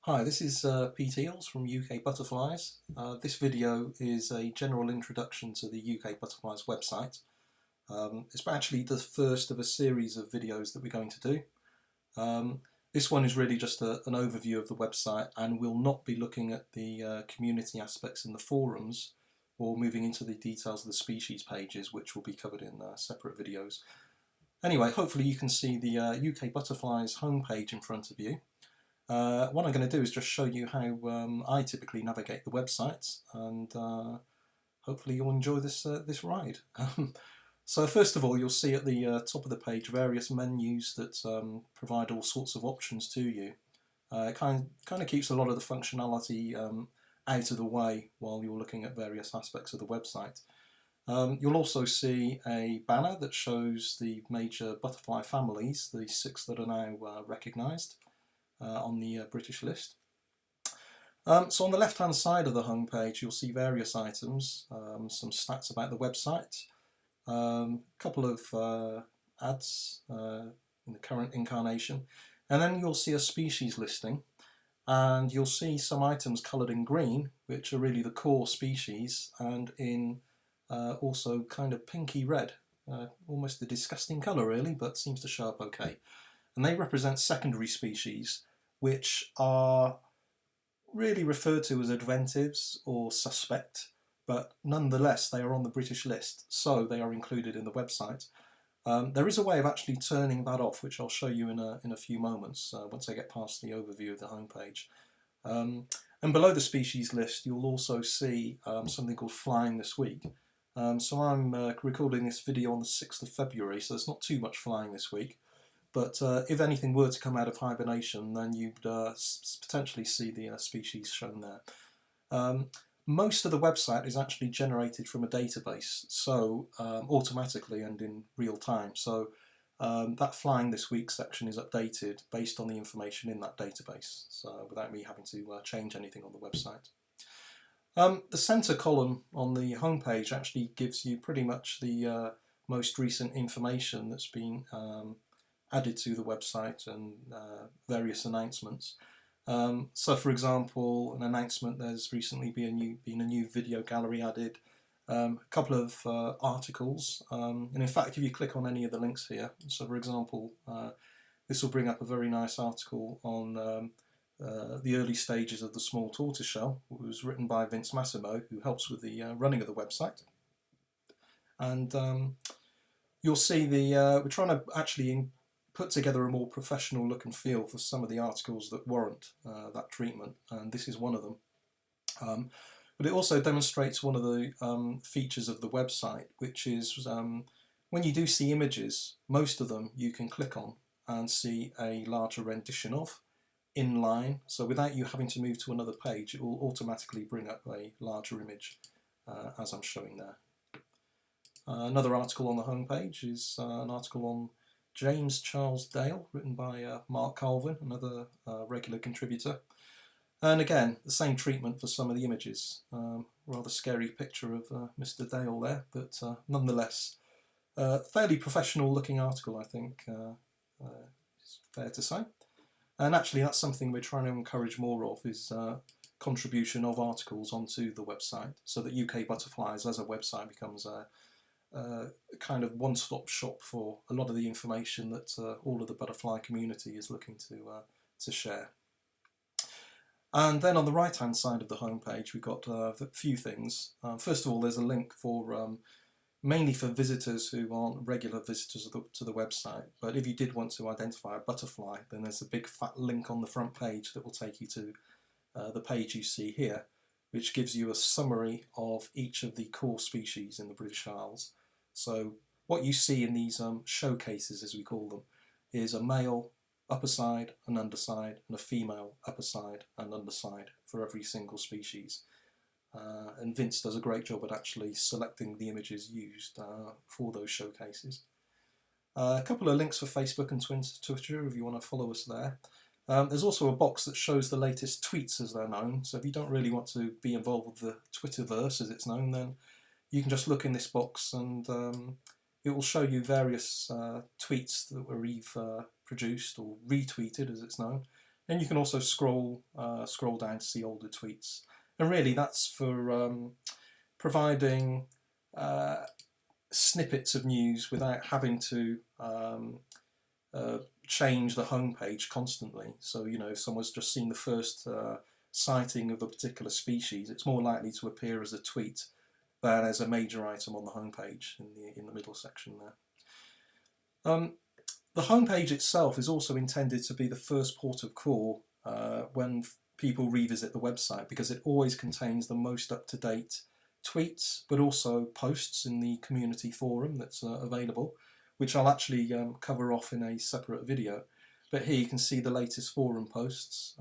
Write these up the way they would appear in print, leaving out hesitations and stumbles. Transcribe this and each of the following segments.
Hi, this is Pete Eales from UK Butterflies. This video is a general introduction to the UK Butterflies website. It's actually the first of a series of videos that we're going to do. This one is really just an overview of the website, and we'll not be looking at the community aspects in the forums or moving into the details of the species pages, which will be covered in separate videos. Anyway, hopefully you can see the UK Butterflies homepage in front of you. What I'm going to do is just show you how I typically navigate the website, and hopefully you'll enjoy this ride. So first of all, you'll see at the top of the page various menus that provide all sorts of options to you. It kind of keeps a lot of the functionality out of the way while you're looking at various aspects of the website. You'll also see a banner that shows the major butterfly families, the 6 that are now recognised on the British list. So on the left hand side of the homepage you'll see various items, some stats about the website, a couple of ads in the current incarnation, and then you'll see a species listing, and you'll see some items coloured in green which are really the core species, and in also kind of pinky red, almost a disgusting colour really, but seems to show up okay. And they represent secondary species, which are really referred to as adventives or suspect, but nonetheless they are on the British list, so they are included in the website. There is a way of actually turning that off, which I'll show you in a few moments once I get past the overview of the homepage. And below the species list you'll also see something called Flying This Week. So I'm recording this video on the 6th of February, so there's not too much flying this week. But if anything were to come out of hibernation, then you'd potentially see the species shown there. Most of the website is actually generated from a database, so automatically and in real time. So that Flying This Week section is updated based on the information in that database, so without me having to change anything on the website. The centre column on the homepage actually gives you pretty much the most recent information that's been added to the website, and various announcements. So for example, an announcement, there's recently been a new video gallery added, a couple of articles, and in fact if you click on any of the links here, so for example this will bring up a very nice article on the early stages of the small tortoiseshell. It was written by Vince Massimo, who helps with the running of the website. And you'll see we're trying to actually put together a more professional look and feel for some of the articles that warrant that treatment, and this is one of them. But it also demonstrates one of the features of the website, which is when you do see images, most of them you can click on and see a larger rendition of inline, so without you having to move to another page, it will automatically bring up a larger image as I'm showing there. Another article on the homepage is an article on James Charles Dale, written by Mark Colvin, another regular contributor. And again, the same treatment for some of the images. Rather scary picture of Mr. Dale there, but nonetheless, fairly professional looking article, I think, it's fair to say. And actually that's something we're trying to encourage more of, is contribution of articles onto the website, so that UK Butterflies as a website becomes a kind of one-stop shop for a lot of the information that all of the butterfly community is looking to share. And then on the right hand side of the homepage we've got a few things. First of all, there's a link for mainly for visitors who aren't regular visitors to the website, but if you did want to identify a butterfly, then there's a big fat link on the front page that will take you to the page you see here, which gives you a summary of each of the core species in the British Isles. So what you see in these showcases, as we call them, is a male upper side and underside, and a female upper side and underside for every single species. And Vince does a great job at actually selecting the images used for those showcases. A couple of links for Facebook and Twitter if you want to follow us there. There's also a box that shows the latest tweets as they're known, so if you don't really want to be involved with the Twitterverse as it's known, then you can just look in this box and it will show you various tweets that were either produced or retweeted as it's known And you can also scroll down to see older tweets. And really that's for providing snippets of news without having to change the homepage constantly. So, you know, if someone's just seen the first sighting of a particular species, it's more likely to appear as a tweet than as a major item on the homepage in the middle section there. The homepage itself is also intended to be the first port of call when people revisit the website, because it always contains the most up-to-date tweets, but also posts in the community forum that's available, which I'll actually cover off in a separate video. But here you can see the latest forum posts.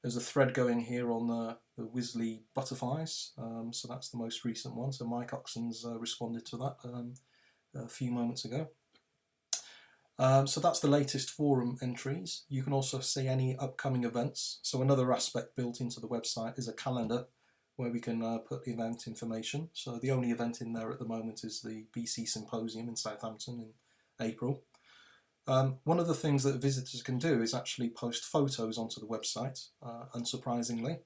There's a thread going here on the Wisley butterflies, so that's the most recent one. So Mike Oxon's responded to that a few moments ago. So that's the latest forum entries. You can also see any upcoming events. So another aspect built into the website is a calendar where we can put event information. So the only event in there at the moment is the BC Symposium in Southampton in April. One of the things that visitors can do is actually post photos onto the website, unsurprisingly.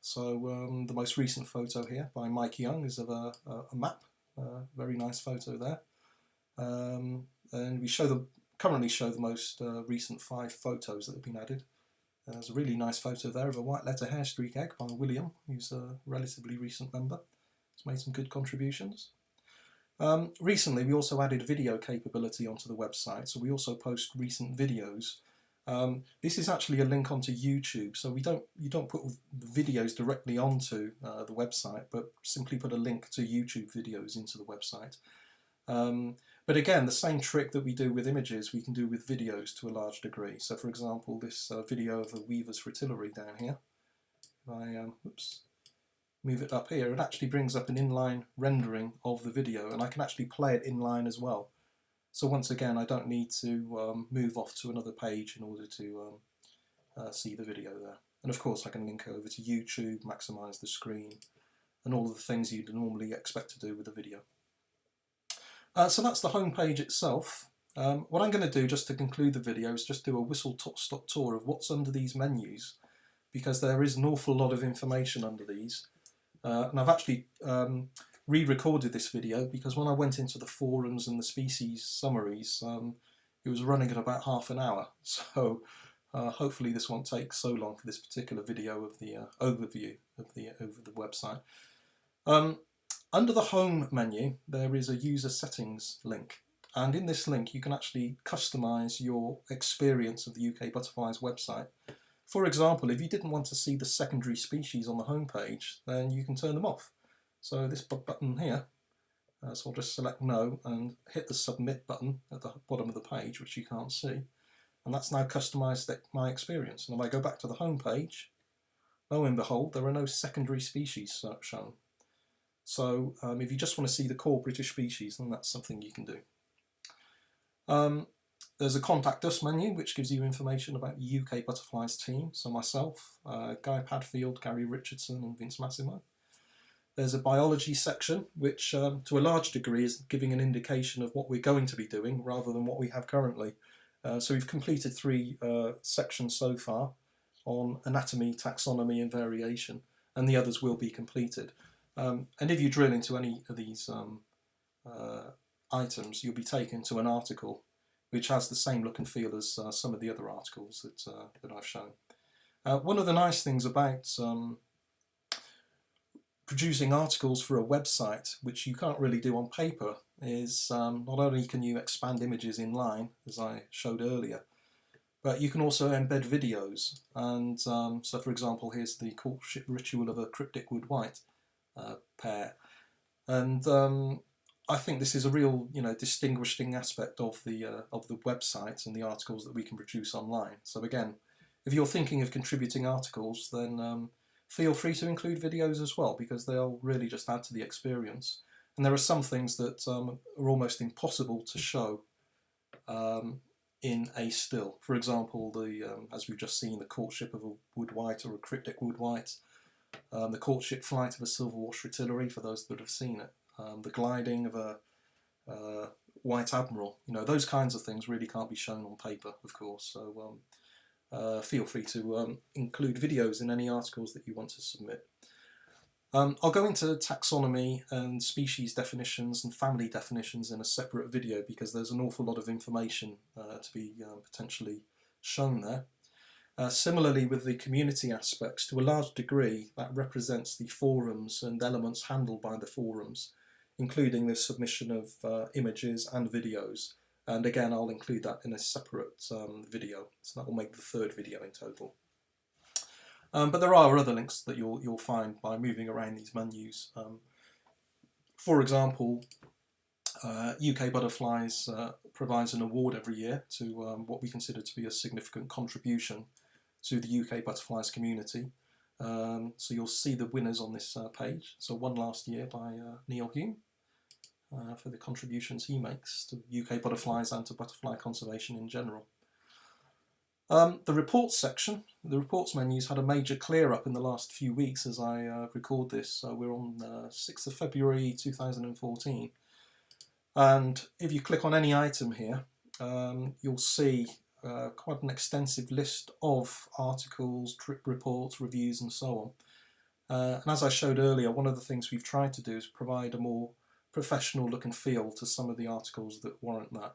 So the most recent photo here by Mike Young is of a map, very nice photo there. And we currently show the most recent 5 photos that have been added. There's a really nice photo there of a white letter hair streak egg by William, who's a relatively recent member. He's made some good contributions. Recently we also added video capability onto the website, so we also post recent videos. This is actually a link onto YouTube, so you don't put videos directly onto the website, but simply put a link to YouTube videos into the website. But again, the same trick that we do with images, we can do with videos to a large degree. So for example, this video of the Weaver's Fritillary down here, if I move it up here, it actually brings up an inline rendering of the video, and I can actually play it inline as well. So once again, I don't need to move off to another page in order to see the video there. And of course I can link over to YouTube, maximise the screen, and all of the things you'd normally expect to do with a video. So that's the home page itself. What I'm going to do just to conclude the video is just do a whistle-stop tour of what's under these menus, because there is an awful lot of information under these. And I've actually re-recorded this video because when I went into the forums and the species summaries, it was running at about half an hour. So hopefully this won't take so long for this particular video of the overview of the website. Under the home menu there is a user settings link, and in this link you can actually customise your experience of the UK Butterflies website. For example, if you didn't want to see the secondary species on the home page, then you can turn them off. So this button here, so I'll just select no and hit the submit button at the bottom of the page, which you can't see, and that's now customised my experience. And if I go back to the home page, lo and behold, there are no secondary species shown. So if you just want to see the core British species, then that's something you can do. There's a contact us menu which gives you information about the UK Butterflies team, so myself, Guy Padfield, Gary Richardson and Vince Massimo. There's a biology section which to a large degree is giving an indication of what we're going to be doing rather than what we have currently. So we've completed 3 sections so far on anatomy, taxonomy and variation, and the others will be completed. And if you drill into any of these items, you'll be taken to an article which has the same look and feel as some of the other articles that I've shown. One of the nice things about producing articles for a website, which you can't really do on paper, is not only can you expand images in line, as I showed earlier, but you can also embed videos. And so for example, here's the courtship ritual of a cryptic wood white pair, and I think this is a real, distinguishing aspect of the website and the articles that we can produce online. So again, if you're thinking of contributing articles, then feel free to include videos as well, because they'll really just add to the experience. And there are some things that are almost impossible to show in a still. For example, as we've just seen, the courtship of a wood white or a cryptic wood white. The courtship flight of a silverwash fritillary, for those that have seen it, the gliding of a white admiral, those kinds of things really can't be shown on paper, of course. So feel free to include videos in any articles that you want to submit. I'll go into taxonomy and species definitions and family definitions in a separate video because there's an awful lot of information to be potentially shown there. Similarly with the community aspects, to a large degree that represents the forums and elements handled by the forums, including the submission of images and videos. And again, I'll include that in a separate video, so that will make the third video in total. But there are other links that you'll find by moving around these menus. For example, UK Butterflies provides an award every year to what we consider to be a significant contribution to the UK Butterflies community. So you'll see the winners on this page. So one last year by Neil Hume for the contributions he makes to UK Butterflies and to butterfly conservation in general. The reports section, the reports menus had a major clear up in the last few weeks as I record this. We're on 6th of February 2014. And if you click on any item here, you'll see quite an extensive list of articles, trip reports, reviews and so on. And as I showed earlier, one of the things we've tried to do is provide a more professional look and feel to some of the articles that warrant that.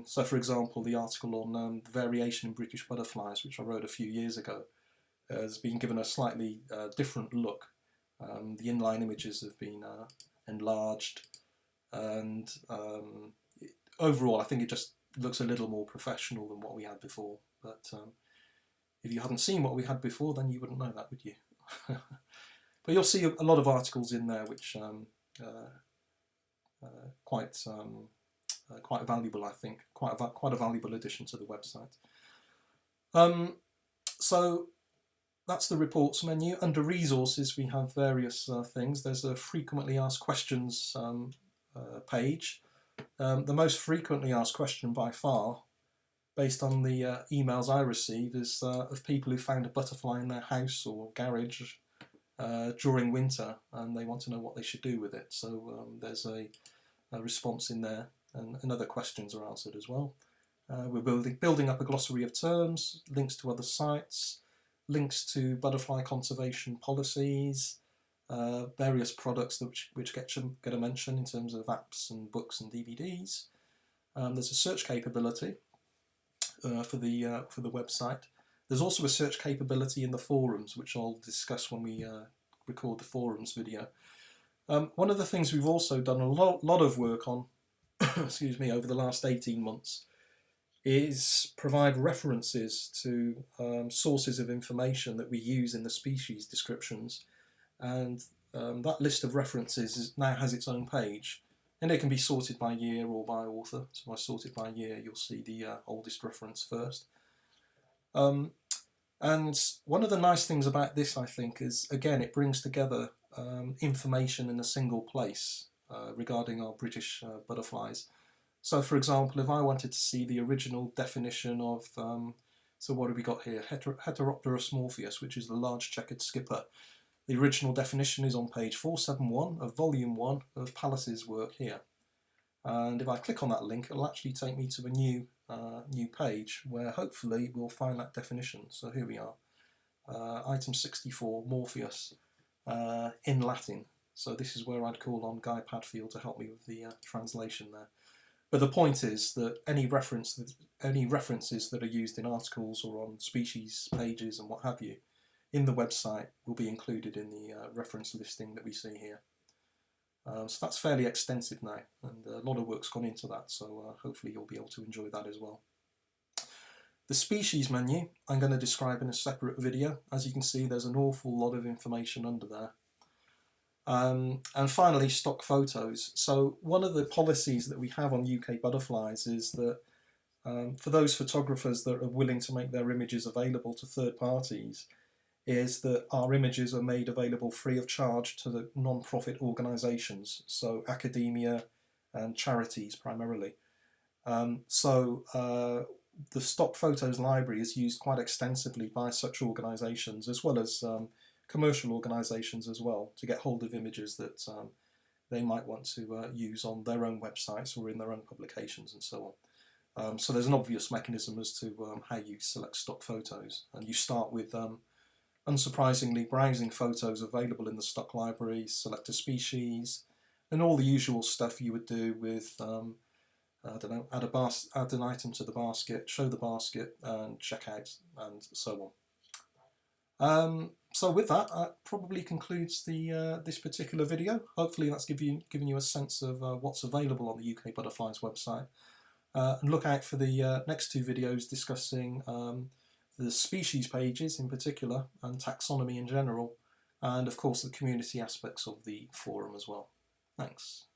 So for example, the article on the variation in British butterflies, which I wrote a few years ago, has been given a slightly different look. The inline images have been enlarged, and overall I think it just looks a little more professional than what we had before. But if you hadn't seen what we had before, then you wouldn't know that, would you? But you'll see a lot of articles in there which quite valuable, I think, quite a valuable addition to the website. So that's the reports menu. Under resources, we have various things. There's a frequently asked questions page. The most frequently asked question by far, based on the emails I receive, is of people who found a butterfly in their house or garage during winter, and they want to know what they should do with it. So there's a response in there, and other questions are answered as well. We're building up a glossary of terms, links to other sites, links to butterfly conservation policies, various products which get a mention in terms of apps and books and DVDs. There's a search capability for the website. There's also a search capability in the forums, which I'll discuss when we record the forums video. One of the things we've also done a lot of work on excuse me, over the last 18 months is provide references to sources of information that we use in the species descriptions, and that list of references now has its own page, and it can be sorted by year or by author. So if I sort it by year, you'll see the oldest reference first. And one of the nice things about this, I think, is again it brings together information in a single place regarding our British butterflies. So for example, if I wanted to see the original definition of, so what have we got here, Heteropterus morpheus, which is the large checkered skipper. The original definition is on page 471 of volume 1 of Pallas's work here. And if I click on that link, it'll actually take me to a new page where hopefully we'll find that definition. So here we are, item 64, Morpheus, in Latin. So this is where I'd call on Guy Padfield to help me with the translation there. But the point is that any references that are used in articles or on species pages and what have you in the website will be included in the reference listing that we see here. So that's fairly extensive now, and a lot of work's gone into that, so hopefully you'll be able to enjoy that as well. The species menu I'm going to describe in a separate video. As you can see, there's an awful lot of information under there. And finally, stock photos. So one of the policies that we have on UK Butterflies is that for those photographers that are willing to make their images available to third parties, is that our images are made available free of charge to the non-profit organisations, so academia and charities primarily. The stock photos library is used quite extensively by such organisations, as well as commercial organisations as well, to get hold of images that they might want to use on their own websites or in their own publications and so So there's an obvious mechanism as to how you select stock photos, and you start with, unsurprisingly, browsing photos available in the stock library, select a species, and all the usual stuff you would do with, I don't know, add an item to the basket, show the basket, and check out, and so on. So with that, that probably concludes the this particular video. Hopefully that's given you a sense of what's available on the UK Butterflies website. And look out for the next two videos discussing the species pages in particular and taxonomy in general, and of course the community aspects of the forum as well. Thanks.